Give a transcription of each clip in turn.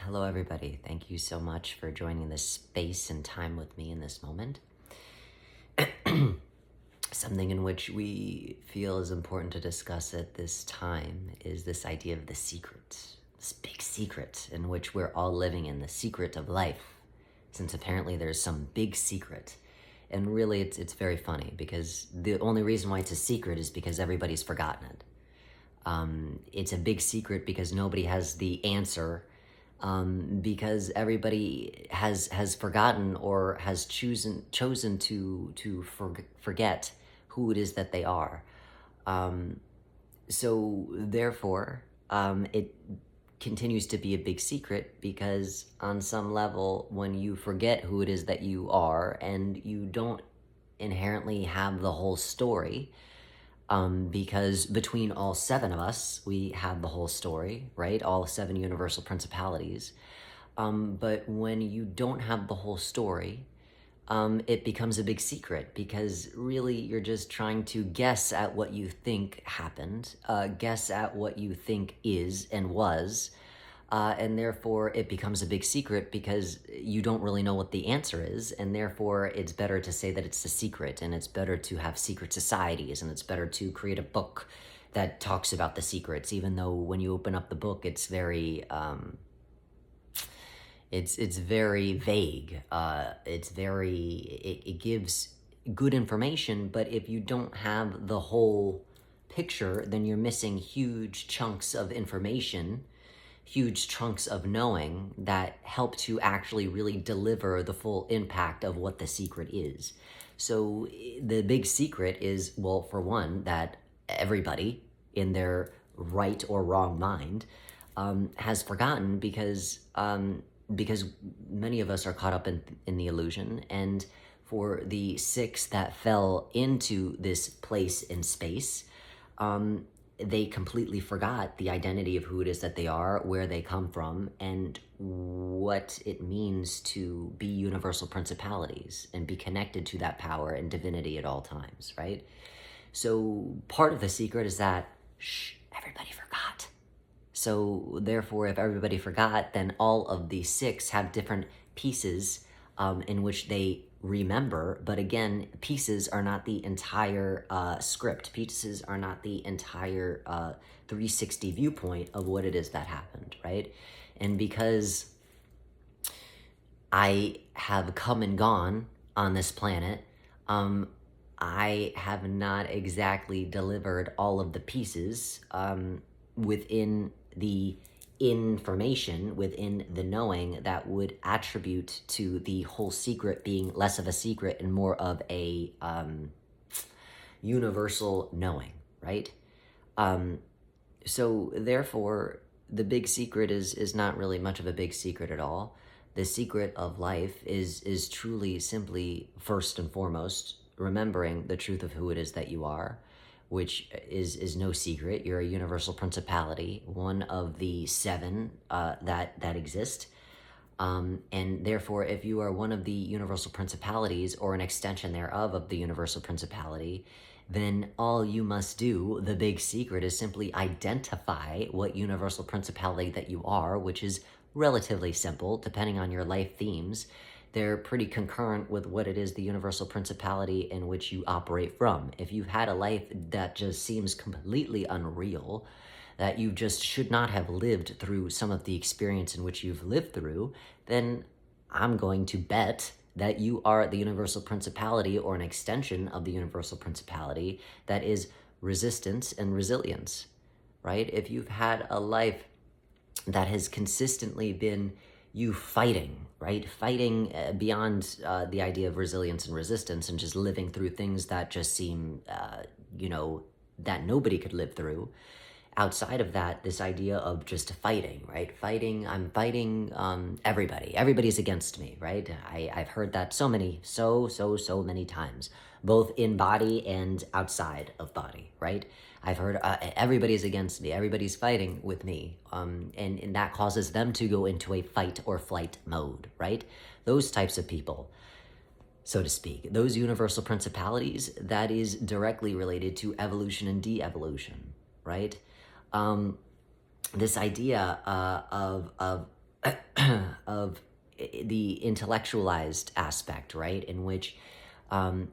Hello, everybody. Thank you so much for joining this space and time with me in this moment. Something in which we feel is important to discuss at this time is this idea of the secret, this big secret in which we're all living in, the secret of life, since apparently there's some big secret. And really, it's very funny because the only reason why it's a secret is because everybody's forgotten it. It's a big secret because nobody has the answer, because everybody has forgotten or has chosen to forget who it is that they are. So therefore, it continues to be a big secret because on some level, when you forget who it is that you are and you don't inherently have the whole story, because between all seven of us, we have the whole story, right? All seven universal principalities. But when you don't have the whole story, it becomes a big secret because really you're just trying to guess at what you think happened, guess at what you think is and was, and therefore it becomes a big secret because you don't really know what the answer is, and therefore it's better to say that it's a secret, and it's better to have secret societies, and it's better to create a book that talks about the secrets, even though when you open up the book, it's very it's very vague. It gives good information, but if you don't have the whole picture, then you're missing huge chunks of information, huge chunks of knowing that help to actually really deliver the full impact of what the secret is. So the big secret is, well, for one, that everybody in their right or wrong mind has forgotten because many of us are caught up in the illusion. And for the six that fell into this place in space, they completely forgot the identity of who it is that they are, where they come from, and what it means to be universal principalities and be connected to that power and divinity at all times, right? So part of the secret is that, everybody forgot. So therefore, if everybody forgot, then all of the six have different pieces in which they remember. But again, pieces are not the entire script. Pieces are not the entire 360 viewpoint of what it is that happened, right? And because I have come and gone on this planet, I have not exactly delivered all of the pieces within the information, within the knowing that would attribute to the whole secret being less of a secret and more of a universal knowing, right? So therefore, the big secret is not really much of a big secret at all. The secret of life is truly simply, first and foremost, remembering the truth of who it is that you are, which is no secret. You're a universal principality, one of the seven that exist. And therefore, if you are one of the universal principalities or an extension thereof of the universal principality, then all you must do, the big secret, is simply identify what universal principality that you are, which is relatively simple, depending on your life themes. They're pretty concurrent with what it is the universal principality in which you operate from. If you've had a life that just seems completely unreal, that you just should not have lived through some of the experience in which you've lived through, then I'm going to bet that you are the universal principality or an extension of the universal principality that is resistance and resilience, right? If you've had a life that has consistently been you fighting, right? Fighting beyond the idea of resilience and resistance and just living through things that just seem, that nobody could live through. Outside of that, this idea of just fighting, right? I'm fighting everybody. Everybody's against me, right? I've heard that so many times, both in body and outside of body, right? I've heard everybody's against me. Everybody's fighting with me. And that causes them to go into a fight or flight mode, right? Those types of people, so to speak, those universal principalities, that is directly related to evolution and de-evolution, right? This idea of of the intellectualized aspect, right? In which,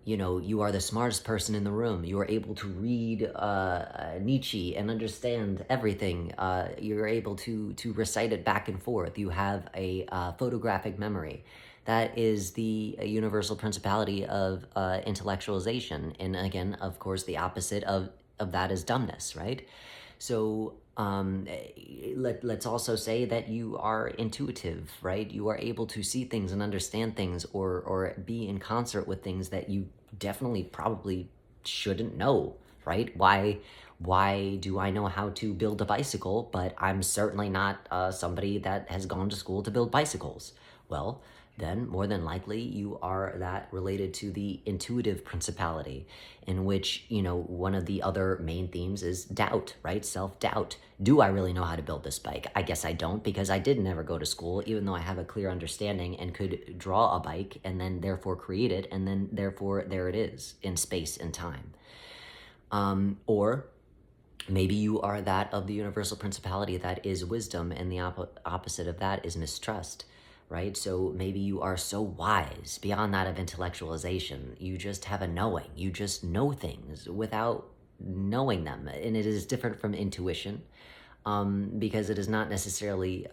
you are the smartest person in the room. You are able to read Nietzsche and understand everything. You're able to recite it back and forth. You have a photographic memory. That is the universal principality of intellectualization. And again, of course, the opposite of that is dumbness, right? So let's also say that you are intuitive, right? You are able to see things and understand things, or be in concert with things that you definitely probably shouldn't know, right? Why do I know how to build a bicycle, but I'm certainly not somebody that has gone to school to build bicycles? Well, then more than likely you are that related to the intuitive principality, in which, one of the other main themes is doubt, right? Self-doubt. Do I really know how to build this bike? I guess I don't, because I did never go to school, even though I have a clear understanding and could draw a bike and then therefore create it, and then therefore there it is in space and time. Or maybe you are that of the universal principality that is wisdom, and the opposite of that is mistrust, right? So maybe you are so wise beyond that of intellectualization. You just have a knowing. You just know things without knowing them. And it is different from intuition, because it is not necessarily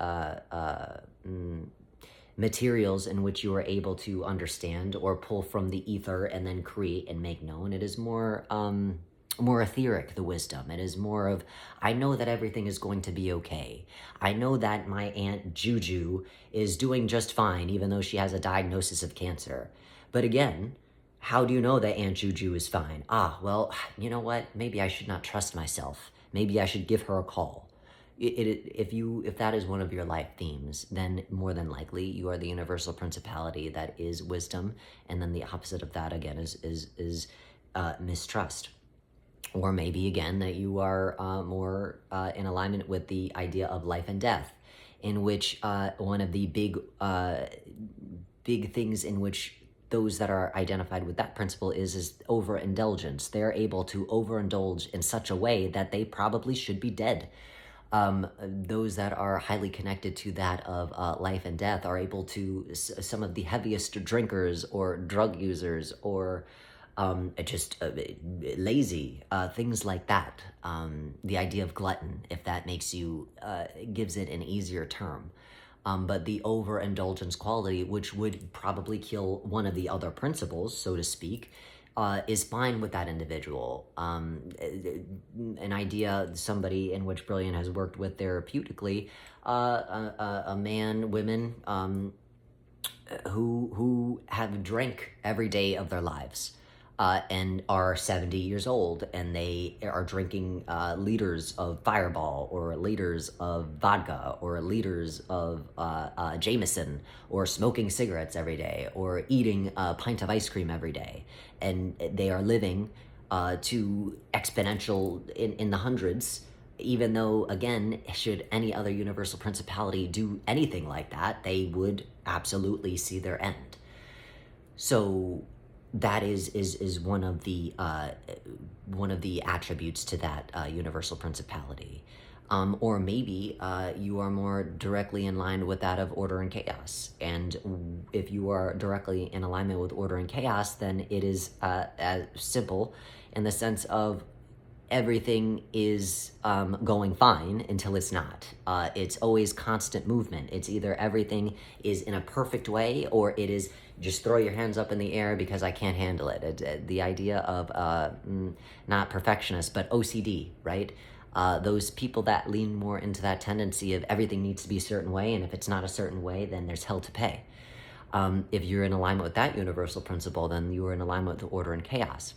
materials in which you are able to understand or pull from the ether and then create and make known. It is more etheric, the wisdom. It is more of, I know that everything is going to be okay. I know that my Aunt Juju is doing just fine, even though she has a diagnosis of cancer. But again, how do you know that Aunt Juju is fine? Well, you know what? Maybe I should not trust myself. Maybe I should give her a call. If that is one of your life themes, then more than likely you are the universal principality that is wisdom, and then the opposite of that again is mistrust. Or maybe, again, that you are more in alignment with the idea of life and death, in which one of the big things in which those that are identified with that principle is overindulgence. They're able to overindulge in such a way that they probably should be dead. Those that are highly connected to that of life and death are able to, some of the heaviest drinkers or drug users or just lazy, things like that. The idea of glutton, if that makes you, gives it an easier term. But the overindulgence quality, which would probably kill one of the other principles, so to speak, is fine with that individual. An idea, somebody in which Brilliant has worked with therapeutically, a man, women, who have drank every day of their lives, and are 70 years old, and they are drinking liters of Fireball, or liters of vodka, or liters of Jameson, or smoking cigarettes every day, or eating a pint of ice cream every day. And they are living to exponential in the hundreds, even though, again, should any other universal principality do anything like that, they would absolutely see their end. So that is one of the attributes to that universal principality. Or maybe you are more directly in line with that of order and chaos. And if you are directly in alignment with order and chaos, then it is as simple in the sense of everything is going fine until it's not. It's always constant movement. It's either everything is in a perfect way, or it is just throw your hands up in the air because I can't handle it. The idea of not perfectionist, but OCD, right? Those people that lean more into that tendency of everything needs to be a certain way, and if it's not a certain way, then there's hell to pay. If you're in alignment with that universal principle, then you are in alignment with order and chaos.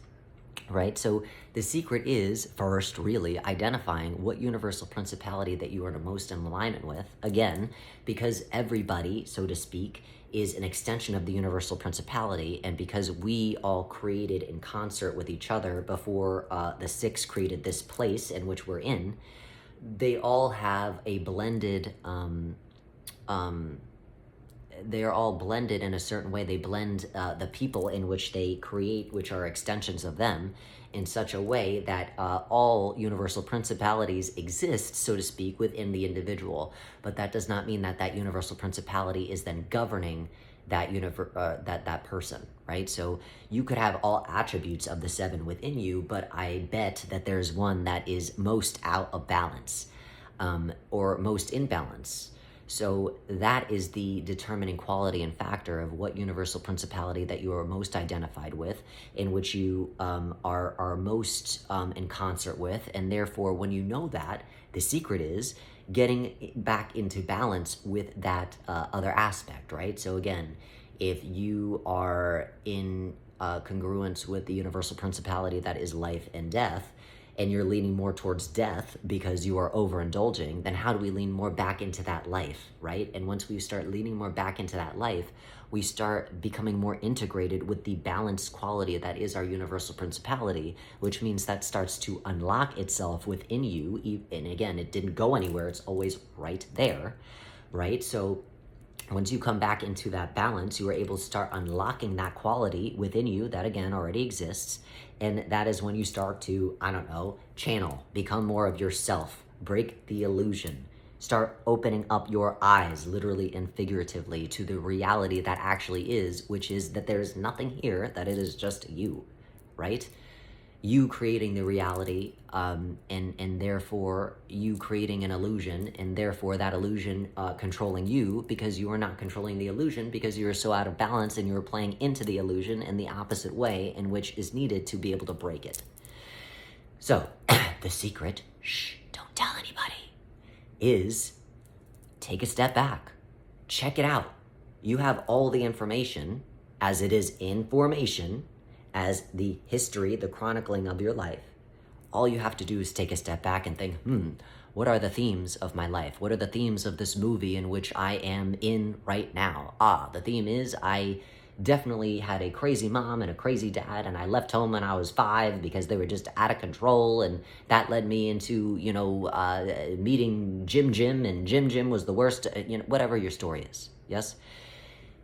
Right? So the secret is first really identifying what universal principality that you are the most in alignment with. Again, because everybody, so to speak, is an extension of the universal principality, and because we all created in concert with each other before the six created this place in which we're in, they all have a blended they're all blended in a certain way. They blend the people in which they create, which are extensions of them, in such a way that all universal principalities exist, so to speak, within the individual. But that does not mean that that universal principality is then governing that that person, right? So you could have all attributes of the seven within you, but I bet that there's one that is most out of balance, or most in balance. So that is the determining quality and factor of what universal principality that you are most identified with, in which you are most in concert with. And therefore, when you know that, the secret is getting back into balance with that other aspect, right? So again, if you are in congruence with the universal principality that is life and death, and you're leaning more towards death because you are overindulging, then how do we lean more back into that life, right? And once we start leaning more back into that life, we start becoming more integrated with the balanced quality that is our universal principality, which means that starts to unlock itself within you. And again, it didn't go anywhere. It's always right there, right? So once you come back into that balance, you are able to start unlocking that quality within you that, again, already exists. And that is when you start to, I don't know, channel, become more of yourself, break the illusion, start opening up your eyes, literally and figuratively, to the reality that actually is, which is that there's nothing here, that it is just you, right? You creating the reality, and therefore you creating an illusion, and therefore that illusion controlling you, because you are not controlling the illusion, because you are so out of balance and you are playing into the illusion in the opposite way in which is needed to be able to break it. So the secret, don't tell anybody, is take a step back, check it out. You have all the information as it is in formation, as the history, the chronicling of your life. All you have to do is take a step back and think, what are the themes of my life? What are the themes of this movie in which I am in right now? The theme is I definitely had a crazy mom and a crazy dad, and I left home when I was 5 because they were just out of control, and that led me into, meeting Jim, and Jim was the worst, whatever your story is, yes?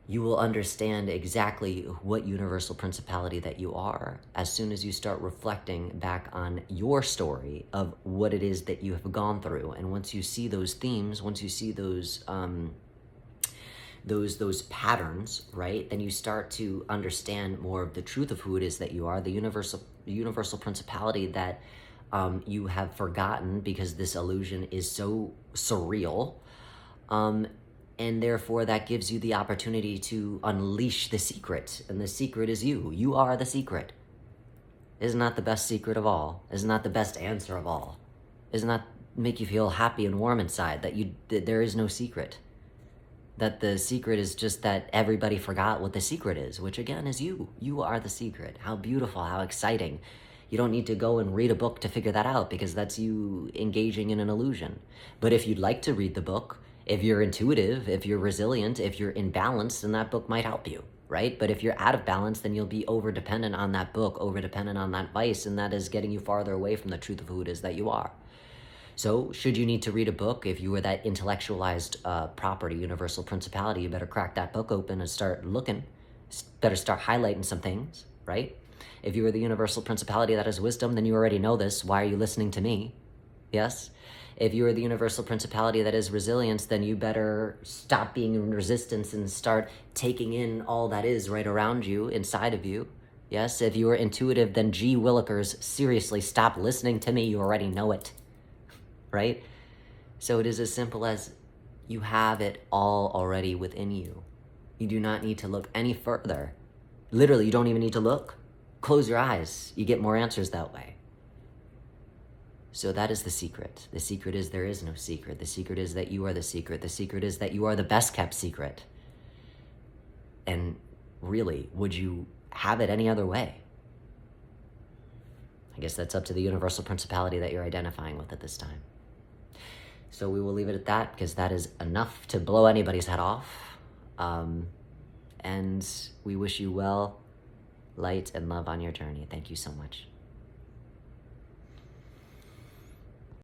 You will understand exactly what universal principality that you are as soon as you start reflecting back on your story of what it is that you have gone through. And once you see those themes, once you see those patterns, right, then you start to understand more of the truth of who it is that you are, the universal principality that you have forgotten because this illusion is so surreal. And therefore, that gives you the opportunity to unleash the secret. And the secret is you. You are the secret. Isn't that the best secret of all? Isn't that the best answer of all? Isn't that make you feel happy and warm inside that there is no secret? That the secret is just that everybody forgot what the secret is, which again is you. You are the secret. How beautiful, how exciting. You don't need to go and read a book to figure that out, because that's you engaging in an illusion. But if you'd like to read the book, if you're intuitive, if you're resilient, if you're in balance, then that book might help you, right? But if you're out of balance, then you'll be over-dependent on that book, over-dependent on that vice, and that is getting you farther away from the truth of who it is that you are. So should you need to read a book, if you were that intellectualized property, universal principality, you better crack that book open and start looking, better start highlighting some things, right? If you are the universal principality that is wisdom, then you already know this. Why are you listening to me? Yes? If you are the universal principality that is resilience, then you better stop being in resistance and start taking in all that is right around you, inside of you. Yes, if you are intuitive, then gee willikers, seriously, stop listening to me. You already know it, right? So it is as simple as you have it all already within you. You do not need to look any further. Literally, you don't even need to look. Close your eyes. You get more answers that way. So that is the secret. The secret is there is no secret. The secret is that you are the secret. The secret is that you are the best kept secret. And really, would you have it any other way? I guess that's up to the universal principality that you're identifying with at this time. So we will leave it at that, because that is enough to blow anybody's head off. And we wish you well, light, and love on your journey. Thank you so much.